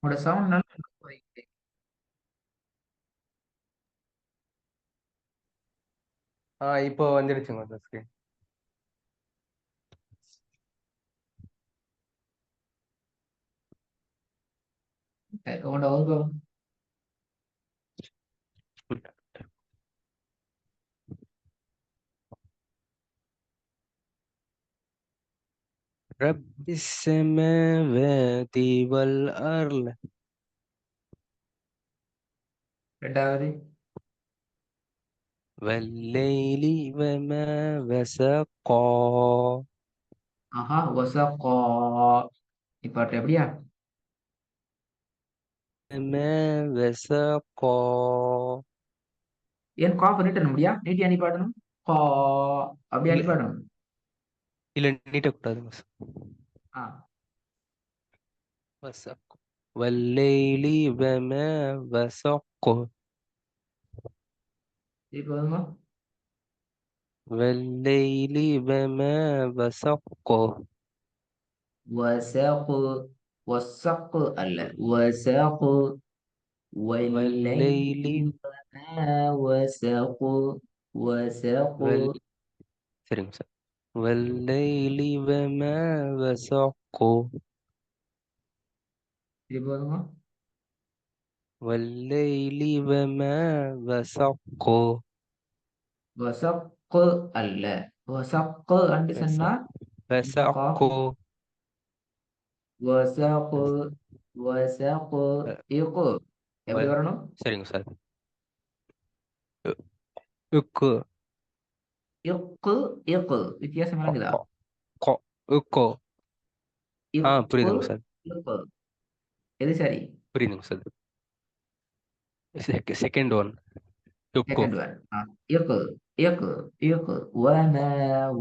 உங்களோட சவுண்ட் நல்லா இருக்கு. இப்போ வந்துடுச்சுங்க சார் ஸ்க்ரீன். உங்களோட அவங்க رب السماوات والأرض ரெண்டாவது. والليل وما وسق ஆஹா வசகா. இப்ப எப்படியா? ما وسق ஏன் கா பண்ணிட்டு முடியா? நீட்டி அணி பாடணும். கா அப்படி இல்ல அணி பாடணும். இல்ல நீட்டக்கூடாதுங்க சார். ஆ وسق والليل وما وسق இப்போ வருமா? والليل وما وسق வசகு. வசகு அல்ல வசகு. والليل والليل وما وسق. وسق. وال சரிங்க சார். والليل وما وسق இப்போ வருமா? والليل وما وسق வசக்கு அல்ல. வசக்கு அண்டு சொன்னா இந்த وسق காஃப். வசகு. வசகு. இக்கு எப்படி வல் வரணும்? சரிங்க சார். உக்கு இக்கு. இக்கு வித்தியாசம் கொ விளங்குதா? கொ கொ உக்கோ இக்கு. புரியுதுங்க சார். இக்கு எது சரி? புரியுதுங்க சார். செகண்ட் ஒன் உக்கோ செகண்ட் ஒன். இக்கு. இக்கு. இக்கு வம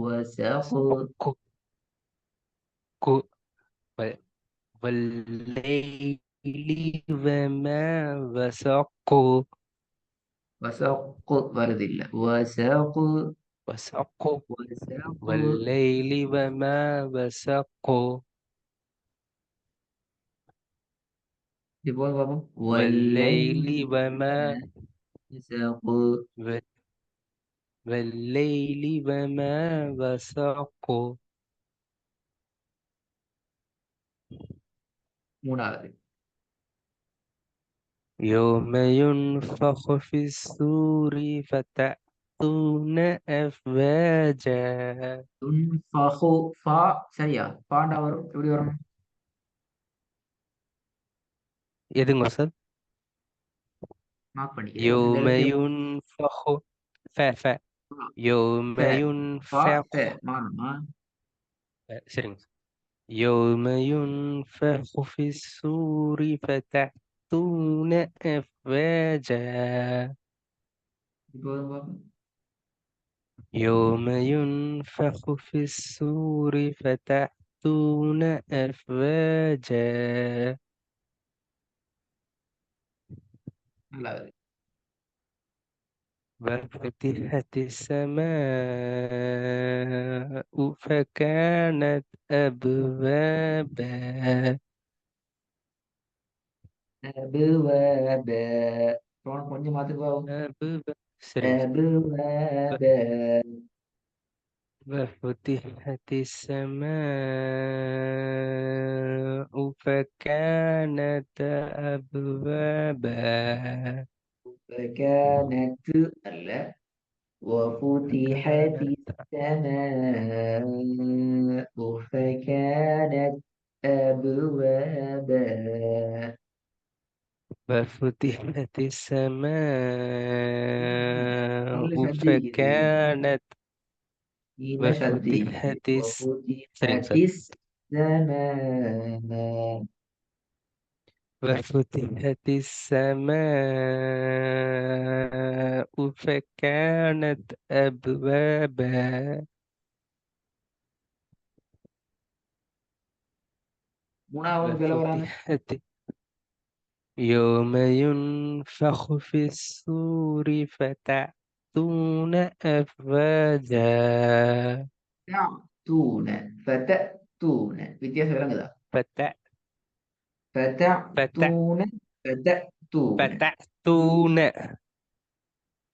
வசகு. உக்கு கு வ- والليل وما وسق வசக்கு வருதில்ல. வசகு. وسق வசகு. والليل وما وسق இப்போ பாப்போம். والليل وما வசகு. و- والليل وما وسق மூணாவது. يوم ينفخ في الصور فتأتون أفواجا. துன்ஃபஹு. ஃபா சரியா? பாண்டா வரும் எப்படி வரணும்? எதுங்க சார்? மார்க் பண்ணிக்கிறேன். இந்த يوم எழுத்தையும். ينفخ ف ஃபா. يوم ஃபே. ஃபா ينفخ ஃபே மாறணுமா? சரிங்க சார். يوم ينفخ في الصور فتأتون أفواجا. இப்போ வரும் பாப்போம். يوم ينفخ في الصور فتأتون أفواجا. நாலாவது. وفتحت السماء فكانت أبوابا. அபுவப. கொஞ்சம் மாத்துக்கு பாப்போம். أبوابا சரிங்க சார். அபுவப. وفتحت السماء فكانت أبوابا. فكانت அல்ல. وفتحت فكانت السماء فكانت أبوابا. وفتحت السماء நல்ல சத்தி இருக்குது. فكانت நீல சத்தி இருக்குது. وفتحت சரிங்க وفتحت சார். السماء. وفتحت السماء فكانت أبوابا. மூணாவது பேல வராங்க. وفتحت يوم ينفخ في الصور فتأتون أفواجا. தூண. ஃபத. தூண வித்தியாசம் விளங்குதா? فتأ فتأ فتأتون فتأتون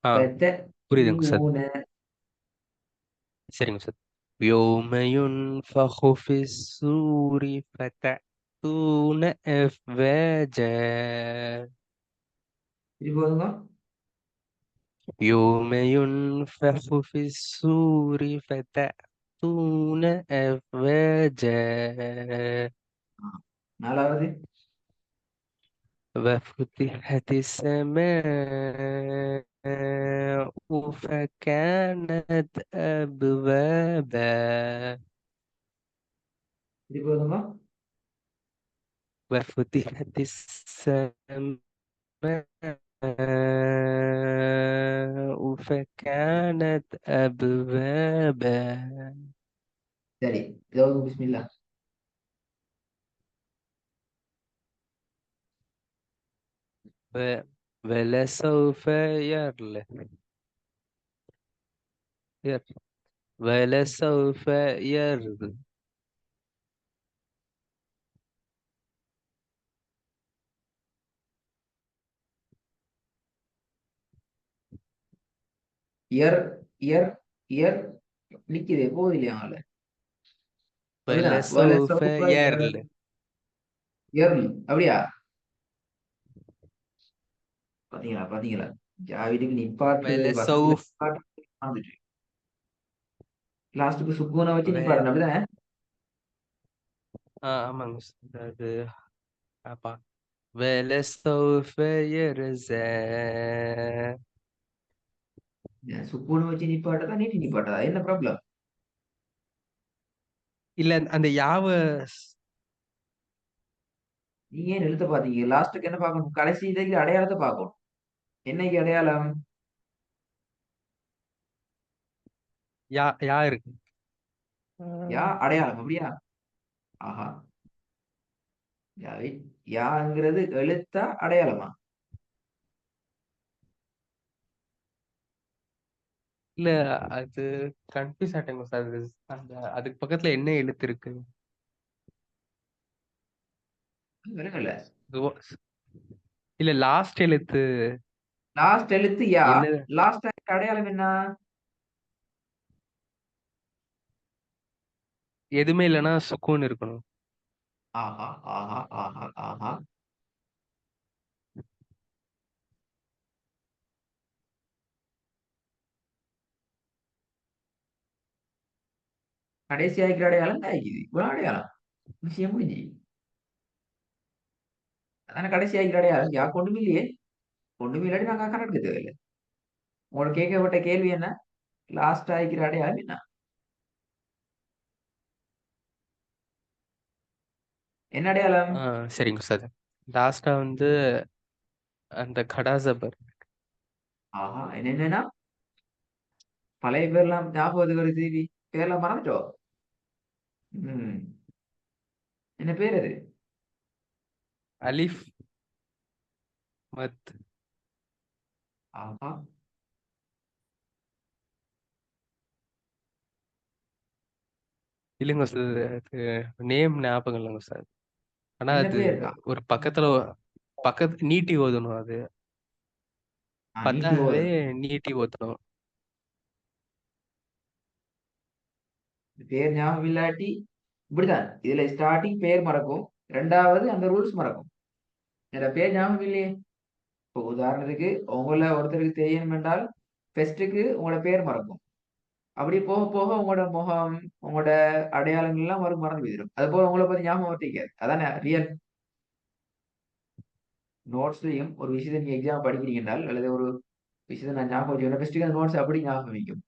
فتأتون புரியுதுங்க சார். فتأتون சரிங்க சார். يوم ينفخ في الصور فتأتون أفواجا. இது போதுங்க. يوم ينفخ في الصور فتأتون أفواجا நாலாவது. وفتحت السماء فكانت أبوابا. இது போதுங்க. وفتحت السماء فكانت أبوابا. சரி, ஏதாவது பிஸ்மில்லா. و- ولسوف يرل ير- ولسوف يرد இயர் இயர் இயர் நிக்குது போகுது இல்லையா அவங்கள. அப்படிதானே வேலை ولسوف சவுப்ப يرل இயர் அப்படியா? பாத்தீங்களா பாத்தீங்களா, ஜாவிதுக்கு நிப்பாட்டு வசனத்துல ولسوف வந்துட்டு லாஸ்ட்டுக்கு சுக்கூனை வச்சு و... நிப்பாட்டணும் அப்படிதானே? ஆமாங்க மிஸ். அது அப்பா ولسوف يرزا. சுக்கூனை வச்சு நிப்பாட்டதா நீட்டி நிப்பாட்டதா, என்ன ப்ராப்ளம்? இல்ல அந்த யாவ நீங்க ஏன் எழுத்த பாத்தீங்க? லாஸ்ட்டுக்கு என்ன பார்க்கணும்? கடைசி இதுக்கு அடையாளத்தை பார்க்கணும். என்னைக்கு அடையாளம்? யா இருக்கு. யா அடையாளம் அப்படியா? ஆஹா, யாவை யாங்கிறது எழுத்தா அடையாளமா? இல்ல அது கன்ஃபியூஸ் ஆயிட்டேங்க சார். அந்த அதுக்கு பக்கத்துல என்ன எழுத்து இருக்கு? விலகல. துவ- இல்ல லாஸ்ட் எழுத்து லாஸ்ட் எழுத்து யா. என்ன? லாஸ்ட் அடையாளம் என்ன? எதுவுமே இல்லைன்னா சுக்கூன் இருக்கணும். ஆஹா ஆஹா ஆஹா ஆஹா. கடைசி ஆகிக்கிற அடையாளம் ஆகிக்குது, இவ்வளவு அடையாளம் விஷயம் முடிஞ்சு. அதான கடைசி ஆகிக்கிற அடையாளம். யா கொண்டுமே இல்லையே. கொண்டுமே இல்லாட்டி நாங்க கணக்கு தேவையில்லை. உங்களுக்கு கேட்கப்பட்ட கேள்வி என்ன? லாஸ்ட் ஆகிக்கிற அடையாளம் என்ன? என்ன அடையாளம்? சரிங்க சார். லாஸ்டா வந்து அந்த கடாசபர். ஆஹா, என்னென்னா பழைய பேர்லாம் ஞாபகத்துக்கு வருது. தேவி பேர்லாம் மறந்துட்டோம். ம், என்ன பேர் அது? அலிஃப் மத். ஆஹா, இல்லைங்க சார். அது நேம் ஞாபகம் இல்லைங்க சார். ஆனா என்ன அது பேர்? ஒரு பக்கத்து நீட்டி ஓதணும். அது நீட்டி பத்தாவே ஓதணும். நீட்டி ஓதணும். பேர் ஞாபகம் இல்லாட்டி இப்படிதான். இதுல ஸ்டார்டிங் பேர் மறக்கும், ரெண்டாவது அந்த ரூல்ஸ் மறக்கும். என்னோட பேர் ஞாபகம் இல்லையே. இப்போ உதாரணத்துக்கு உங்கள ஒருத்தருக்கு தெரியணும் என்றால் ஃபெஸ்ட்டுக்கு உங்களோட பேர் மறக்கும். அப்படி போக போக உங்களோட முகம், உங்களோட அடையாளங்கள் எல்லாம் மறந்து போயிடும். அது போல உங்களை பத்தி ஞாபகம் வச்சிக்காது. அதானே ரியல். நோட்ஸ்லயும் ஒரு விஷயத்தை நீங்க எக்ஸாம் படிக்கிறீங்க என்றால், அல்லது ஒரு விஷயத்தை நான் ஞாபகம் வச்சுக்கணும் ஃபெஸ்ட்டுக்கு அந்த நோட்ஸ் அப்படி ஞாபகம் வைக்கும்.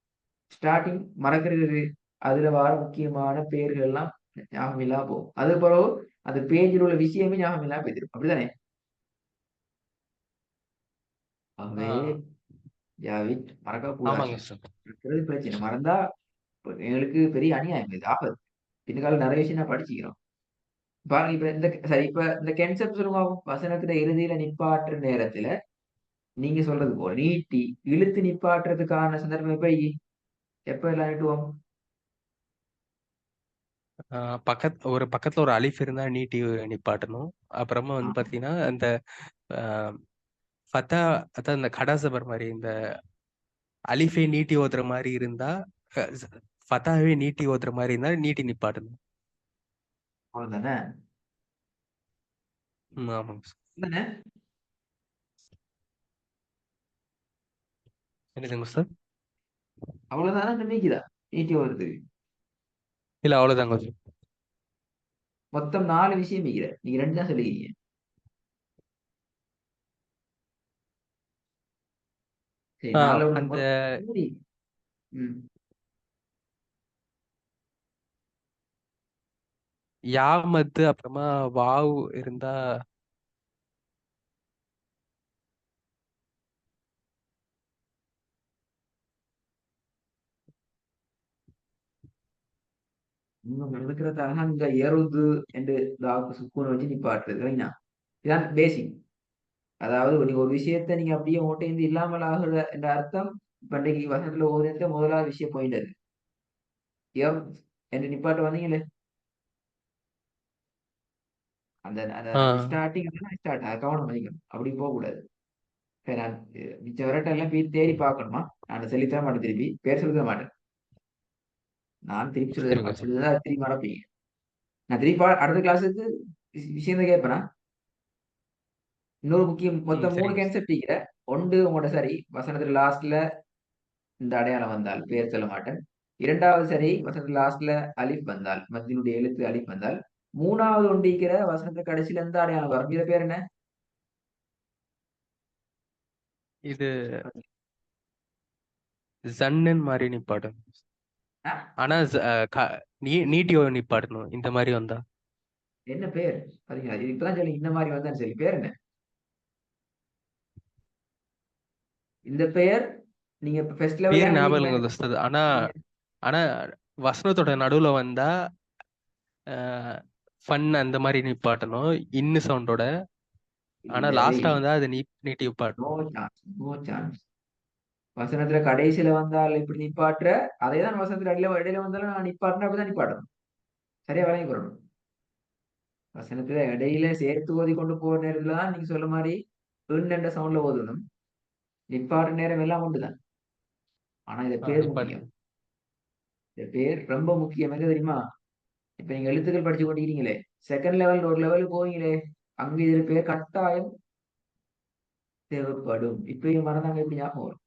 ஸ்டார்டிங் மறக்கிறது, அதுல வர முக்கியமான பெயர்கள் எல்லாம் ஞாபகம் இல்லாம போகும். அது பிறகு அந்த பேஜில் உள்ள விஷயமே ஞாபகம் இல்லாம போயிடும். அப்படிதானே? ஆ ஆகவே ஜாவித் மறக்கக்கூடாது. ஆமாங்க சார். இருக்கிறது பிரச்சனை. மறந்தா இப்ப எங்களுக்கு பெரிய அநியாயம், இது ஆபத்து. பின்னால் நிறைய விஷயம் நான் படிச்சுக்கிறோம். பாருங்க, இப்ப இந்த சரி, இப்ப இந்த கென்செப்ட் சொல்லுங்க. வசனத்துல இறுதியில நிப்பாட்டுற நேரத்துல நீங்க சொல்றது போல நீட்டி இழுத்து நிப்பாட்டுறதுக்கான சந்தர்ப்பம் எப்ப எல்லாம் நீட்டுவோம்? ஒரு பக்கத்துல ஒரு அலிஃப் இருந்தா நீட்டி நிப்பாட்டணும். அப்புறமா ஆ, வந்து பாத்தீங்கன்னா அந்த ஃபத்தா, அதான் இந்த கடாசபர் மாதிரி இந்த அலிஃபை நீட்டி ஓதுற மாதிரி இருந்தா, அஹ், ஃபத்தாவே நீட்டி ஓதுற மாதிரி இருந்தா நீட்டி நிப்பாட்டணும். அவ்வளவுதானே? ஆமாங்க சார். தானே? என்னதுங்க சார்? அவ்வளவுதானே? இந்த மீக்குதா ஈட்டி வருது? இல்ல அவ்வளவுதாங்க சார். மொத்தம் 4 விஷயம் மீக்கிற, நீங்க 2 தான் சொல்லிக்கிறீங்க. சரி, நாலு ஒண்ணு அந்த சரி. ம். யா மத்து அப்புறமா வாவ் இருந்தா இன்னும் நடக்கிறதாக இந்த எருது என்று தாக்கு சுக்கூனை வச்சு நிப்பாட்டுறது சரிங்களா? இதான் பேசிக். அதாவது நீங்க ஒரு விஷயத்தை நீங்க அப்படியே ஓட்டைந்து இல்லாமல் ஆகுற என்ற அர்த்தம். இப்ப இன்னைக்கு வசனத்துல ஓதுனதுல முதலாவது விஷயம் பாயிண்ட் அது. எம் என்று நிப்பாட்டு வந்தீங்களே, அந்த அந்த அந்த ஆஹ் ஸ்டார்டிங் ஸ்டார்ட் கவனம் பண்ணிக்கணும், அப்படி போக கூடாது. சரி, நான் மிச்ச விரட்ட எல்லாம் போய் தேடி பார்க்கணுமா? நான் சொல்லித்தர மாட்டேன், திருப்பி பேர் சொல்லித்தர மாட்டேன். நான் திருப்பி சொல்லி தர சரிங்க மாட்டேன், சார். சொல்லிதான் திருப்பி மறப்பீங்க. நான் திருப்பி அடுத்த கிளாஸுக்கு விஷயம் தான் கேட்பேனா? இன்னொரு முக்கியம், மொத்தம் 3 சரிங்க சார். கேன்செப்ட் இருக்கிற. ஒன்று உங்களோட சரி, வசனத்துல லாஸ்ட்ல இந்த அடையாளம் வந்தால் பேர் சொல்ல மாட்டேன். இரண்டாவது சரி, வசனத்துல லாஸ்ட்ல அலிஃப் வந்தால், மத்தியினுடைய எழுத்து அலிஃப் வந்தால். மூணாவது ஒன்றிக்கிற வசனத்துல கடைசியில எந்த அடையாளம் வரும், இத பேர் என்ன? இது ஜன்னன் மாதிரி நிப்பாட்டணும். ஆ? ஆனா நீட்டி நிப்பாட்டணும் இந்த மாதிரி வந்தா. என்ன பேர்? பாத்தீங்களா, இது இப்பதான் சொல்லி இந்த மாதிரி வந்தான்னு சொல்லி பேர் என்ன? இந்த பெயர் நீங்க இப்ப ஃபர்ஸ்ட் லெவல்ல பேர் ஞாபகம் எழுதிருப்பேன். இல்லைங்க தோஸ்து. ஆனா ஆனா வசனத்தோட நடுவுல வந்தா ஃபன் அந்த மாதிரி நிப்பாட்டணும் இன்னு சவுண்டோட. ஆனா இல்லவே லாஸ்டா இல்லை. வந்தா அது நீட்டி நோ நிப்பாட்டணும். Chance, no chance. வசனத்துல கடைசியில வந்தால் இப்படி நிப்பாட்டுற, அதேதான் வசனத்துல இடையில இடையில வந்தாலும் நான் நிப்பாட்டினா அப்படிதான் நிப்பாட்டணும். சரியா விளங்கி கொள்ளணும். வசனத்துல இடையில சேர்த்து ஓதி கொண்டு போற நேரத்துல தான் நீங்க சொல்ல மாதிரி என்ற சவுண்ட்ல ஓதணும். நிப்பாட்டு நேரம் எல்லாம் ஒன்றுதான். ஆனா இந்த பேர் முக்கியம். நிப்பாட்டு. இந்த பேர் ரொம்ப முக்கியம். எங்க தெரியுமா? இப்ப நீங்க எழுத்துக்கள் படிச்சு கொண்டிருக்கீங்களே, செகண்ட் லெவல் ஒரு லெவலுக்கு போவீங்களே, அங்க இதுல பேர் கட்டாயம் தேவைப்படும். இப்பயும் மறந்தாங்க எப்படி ஞாபகம் வரும்?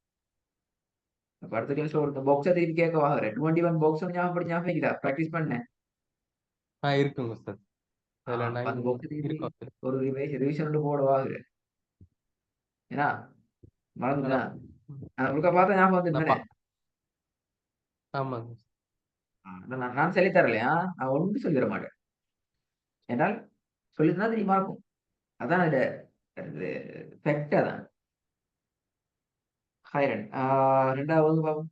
அப்ப அடுத்த கிளாஸ்ல ஒரு பாக்ஸா திருப்பி கேட்க வாங்குறேன். 21 பாக்ஸ் ஞாபகம் வைக்கிறா, பிராக்டிஸ் பண்ணேன். இருக்குங்க சார். அதுல அப்ப 9 அந்த பாக்ஸ் திருப்பி இருக்கும் சார். ஒரு ரிவிஷன் போட வாங்குறேன். ஏன்னா ஆனா மறந்துட்டேன். உங்களுக்கா பார்த்தா ஞாபகம் வந்துட்டு நான் தானே? ஆமாங்க. நான் சொல்லி தரலையா? நான் ஒன்றும் சொல்லி தர மாட்டேன். என்றால் சொல்லியிருந்தா தெரியுமா இருக்கும். அதான் இது ஃபேக்ட் அதான். ஹைரன் ரெண்டாவது பாவம்.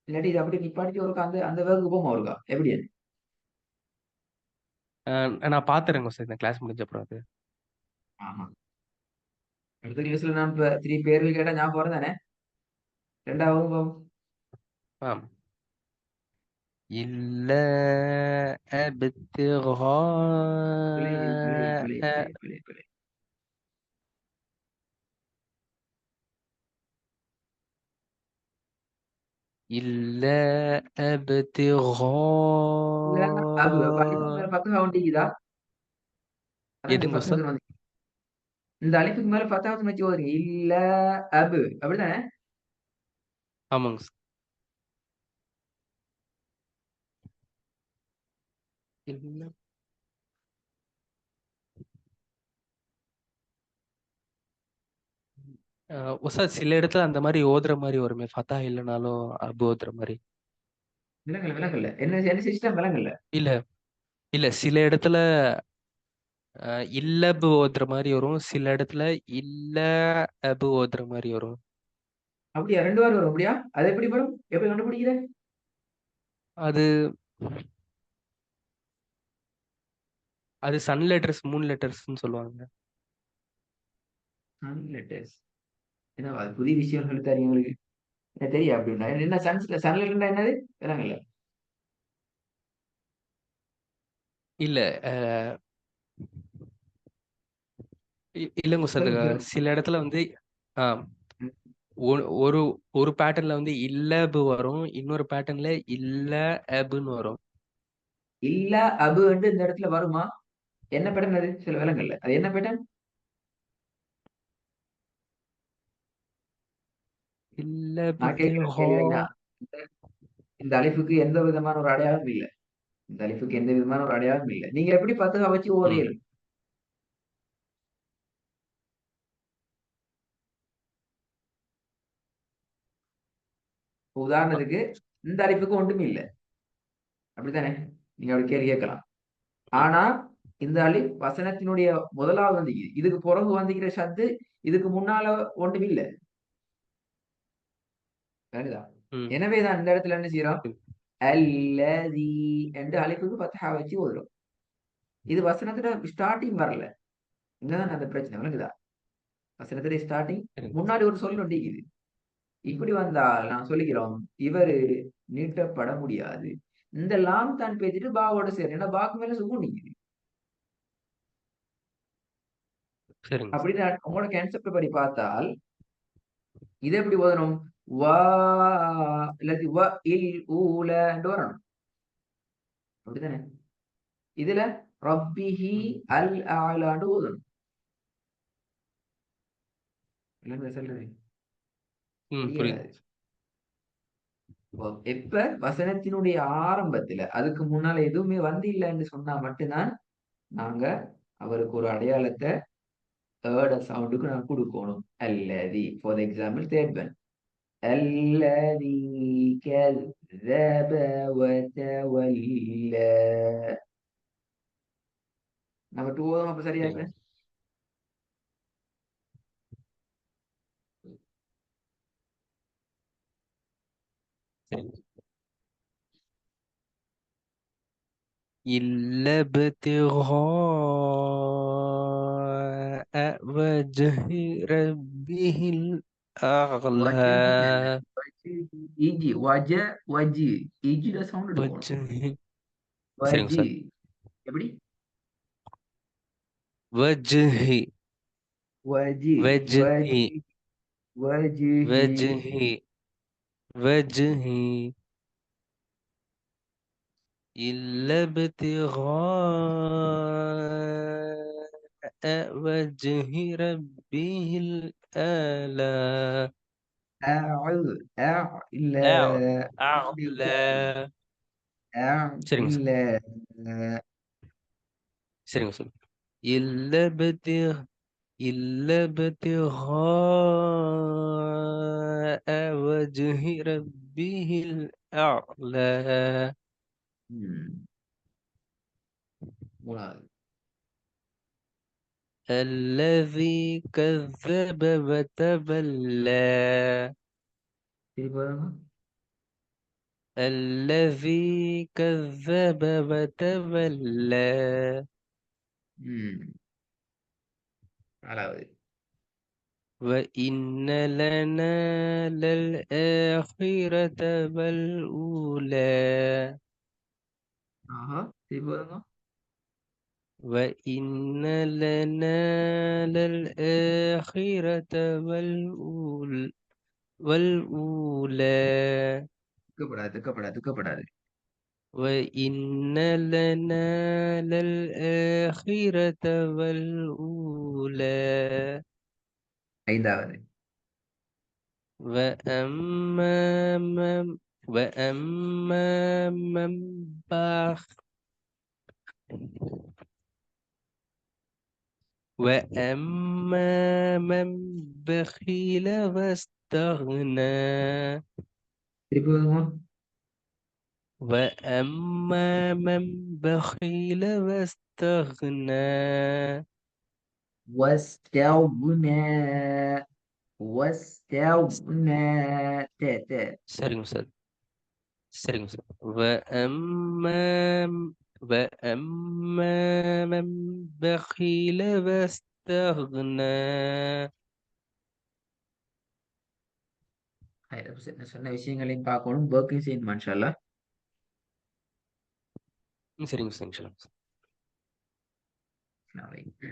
இல்லாட்டி இது அப்படி நிப்பாட்டி ஒரு அந்த அந்த வேர்க்கு போமா இருக்கா எப்படி அது? நான் பாத்துறேங்க சார் இந்த கிளாஸ் முடிஞ்ச அப்புறம் அது. ஆமா. அடுத்த கிளாஸ்ல நான் இப்ப 3 பேர்கள் கேட்டா ஞாபகம் வரும் தானே? ரெண்டாவது பாவம். ஆம். இல்ல பிழை பிழை ابتغاء பிழை பிழை பிழை பிழை. إلا இல்ல, அது அலிஃபுக்கு ابتغاء. மேல ஃபத்தஹா ஒண்டிக்குதா? அதான் இந்த எதுங்க ஃபத்தஹா சார்? வந்து இந்த அலிஃபுக்கு மேல ஃபத்தஹா வச்சு ஓதுறீங்க. இல்ல அபு அப்படிதானே? ஆமாங்க சார். இல்ல. உஸ்தாத் சில இடத்துல அந்த மாதிரி ஓதுற மாதிரி வருமே, ஃபத்தா இல்லைனாலும் அபு ஓதுற மாதிரி. விலங்கல்ல விலங்கல்ல என்ன என்ன சிஸ்டம் விலங்கல்ல. இல்ல இல்ல சில இடத்துல இல்லபு ஓதுற மாதிரி வரும், சில இடத்துல இல்ல அபு ஓதுற மாதிரி வரும். அப்படியா? 2 வாரம் வரும் அப்படியா? அது எப்படி வரும், எப்படி கண்டுபிடிக்கிற? அது அது சன் லெட்டர்ஸ் மூன் லெட்டர்ஸ்ன்னு சொல்லுவாங்க. Sun letters. என்ன அது புதிய விஷயம் சொல்லி தரீங்க உங்களுக்கு? எனக்கு தெரியும் அப்படின்னா என்ன சன் லெட்டர்னா என்னது? விலங்கல்ல. இல்ல அஹ், இல்லைங்க சார். சொல்லுங்க சொல்லுங்க. சில இடத்துல வந்து ஆஹ், ம். ஒரு ஒரு பேட்டர்ன்ல வந்து இல்லபு வரும், இன்னொரு பேட்டர்ன்ல இல்ல அபுன்னு வரும். இல்ல அபு வந்து இந்த இடத்துல வருமா? என்ன பேட்டர்ன் அது? சில விலங்கல்ல அது என்ன பேட்டர்ன்? இல்லபு நான் கேட்கிற ஹா. கேள்வி என்ன? இந்த இந்த அலிஃபுக்கு எந்த விதமான ஒரு அடையாளம் இல்ல. இந்த அலிஃபுக்கு எந்த விதமான ஒரு அடையாளம் இல்ல. நீங்க எப்படி பத்துகா வச்சு ம் ஓதையலும்? உதாரணத்துக்கு இந்த அலிஃபுக்கு ஒன்றுமே இல்ல. அப்படித்தானே? நீங்க அப்படி கேள்வி கேட்கலாம். ம் ஆனா இந்த அலிஃப் வசனத்தினுடைய முதலாவது வந்திக்குது. இதுக்கு பிறகு வந்திக்கிற சத்து இதுக்கு முன்னால ஒன்றும் இல்ல. விளங்குதா? ம் எனவேதான் இந்த இடத்துல என்ன செய்யறோம்? ம். அல்லதி என்று அலிஃபுக்கு பத்தஹா வச்சு ஓதுறோம். இது வசனத்துல ஸ்டார்டிங் வரல. இங்கதான் அந்த பிரச்சனை. விளங்குதா? வசனத்துல ஸ்டார்டிங் சரிங்க முன்னாடி ஒரு சொல் ஒண்டிக்குது. இப்படி வந்தால் நான் சொல்லிக்கிறோம், இவரு நீட்டப்பட முடியாது. இந்த லாம் தான் பேசிட்டு பாவோட சரி. ஏன்னா பாக்கு மேல சுகு நிக்குது. சரிங்க சார். அப்படின்னு உங்களோட கான்செப்ட் படி பார்த்தால் இது எப்படி ஓதணும்? வா இல்லாட்டி வ இல் ஊல வரணும். அப்படித்தானே? இதுல ரப்பிஹி ம் அல் ஆலாண்டு ஓதணும். இல்லைன்னு சொல்றது ம் புரியாது. புரியுது. எப்ப வசனத்தினுடைய ஆரம்பத்துல அதுக்கு முன்னால எதுவுமே வந்து இல்லைன்னு சொன்னா மட்டும்தான் நாங்க அவருக்கு ஒரு அடையாளத்தை தேர்ட் சவுண்டுக்கு நான் கொடுக்கணும். அல்லதி ஃபார் எக்ஸாம்பிள் தேர்ட் ஒன் அல்லதி கذب وتولى. நம்ம டூ ஓதும் அப்ப சரியா சரிங்க இப்ப? சரிங்க. إلا ابتغاء وجه ربه الأعلى. வஜஹி அல்ல. இஜி வஜ வஜி இஜில சவுண்ட் எடுக்கணும். وجه. சரிங்க வஜி சார். எப்படி? وجه. வஜி وجه. வஜி வஜிஹி. وجه. وجه. إلا ابتغاء وجه ربه الأعلى. இல்ல أعلى. சரிங்க சார். இல்ல. சரிங்க சார். إلا إلا ابتغاء وجه ربه الأعلى. ம். மூணாவது الذي كذب وتولى. திருப்பி வருங்க. الذي كذب وتولى. ம். நாலாவது وإن لنا للآخرة والأولى. ஆஹா திருப்பி வருங்க. وإن لنا للآخرة والأولى. துக்கப்படாது துக்கப்படாது துக்கப்படாது. وإن لنا للآخرة والأولى. ஐந்தாவது وأما من وأما من بخ وأما من بخيل واستغنى. திருப்பி வருங்க. وأما من بخيل واستغنى. واستغنى واستغنى ت ت சரிங்க சார். சரிங்க சார். وأما من بخيل واستغنى. சொன்ன விஷயங்களையும் பார்க்கணும். ஒர்க்கையும் செய்யணும். மாஷா அல்லாஹ். சரிங்க சார். சரிங்க சார். நாளைக்கு